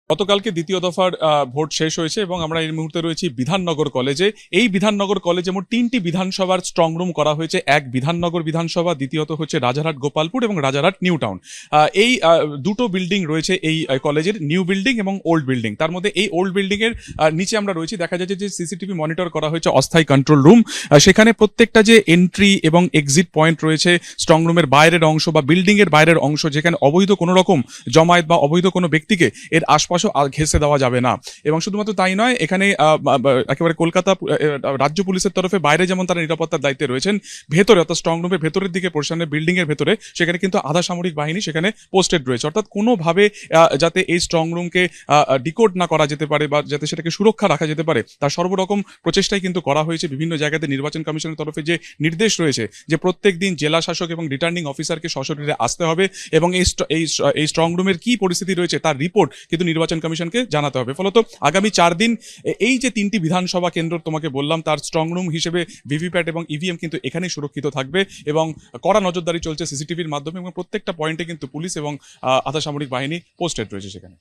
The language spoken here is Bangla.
গতকালকে দ্বিতীয় দফার ভোট শেষ হয়েছে এবং আমরা এই মুহূর্তে রয়েছি বিধাননগর কলেজে। এই বিধাননগর কলেজে মোট 3টি বিধানসভার স্ট্রং রুম করা হয়েছে। এক বিধাননগর বিধানসভা, দ্বিতীয়ত হচ্ছে রাজারহাট গোপালপুর এবং রাজারহাট নিউ টাউন। এই দুটো বিল্ডিং রয়েছে এই কলেজের, নিউ বিল্ডিং এবং ওল্ড বিল্ডিং। তার মধ্যে এই ওল্ড বিল্ডিং এর নিচে আমরা রয়েছি, দেখা যাচ্ছে যে সিসিটিভি মনিটর করা হয়েছে অস্থায়ী কন্ট্রোল রুম। সেখানে প্রত্যেকটা যে এন্ট্রি এবং এক্সিট পয়েন্ট রয়েছে, স্ট্রং রুমের বাইরের অংশ বা বিল্ডিং এর বাইরের অংশ, যেখানে অবৈধ কোনো রকম জমায়েত বা অবৈধ কোনো ব্যক্তিকে এর আশপাশও ঘেঁষে দেওয়া যাবে না। এবং শুধুমাত্র তাই নয়, এখানে একেবারে কলকাতা রাজ্য পুলিশের তরফে বাইরে যেমন তারা নিরাপত্তার দায়িত্বে রয়েছেন, ভেতরে অর্থাৎ স্ট্রং রুমের ভেতরের দিকে পোর্শনের বিল্ডিং এর ভেতরে সেখানে কিন্তু আধা সামরিক বাহিনী সেখানে পোস্টেড রয়েছে। অর্থাৎ কোনোভাবে যাতে এই স্ট্রং রুমকে ডিকোড না করা যেতে পারে বা যাতে সেটাকে সুরক্ষা রাখা যেতে পারে, তার সর্বরকম প্রচেষ্টাই কিন্তু করা হয়েছে। বিভিন্ন জায়গাতে নির্বাচন কমিশনের তরফে যে নির্দেশ রয়েছে যে প্রত্যেক দিন জেলা শাসক এবং রিটার্নিং অফিসারকে সশরীরে আসতে হবে এবং এই স্ট্রং রুমের কি পরিস্থিতি রয়েছে তার রিপোর্ট কিন্তু নির্বাচন কমিশনকে জানাতে হবে। ফলত আগামী 4 দিন এই যে 3টি বিধানসভা কেন্দ্র তোমাকে বললাম, তার স্ট্রং রুম হিসেবে ভিভিপ্যাট এবং ইভিএম কিন্তু এখানেই সুরক্ষিত থাকবে এবং কড়া নজরদারি চলছে সিসিটিভির মাধ্যমে এবং প্রত্যেকটা পয়েন্টে কিন্তু পুলিশ এবং আধা সামরিক বাহিনী পোস্টেড রয়েছে সেখানে।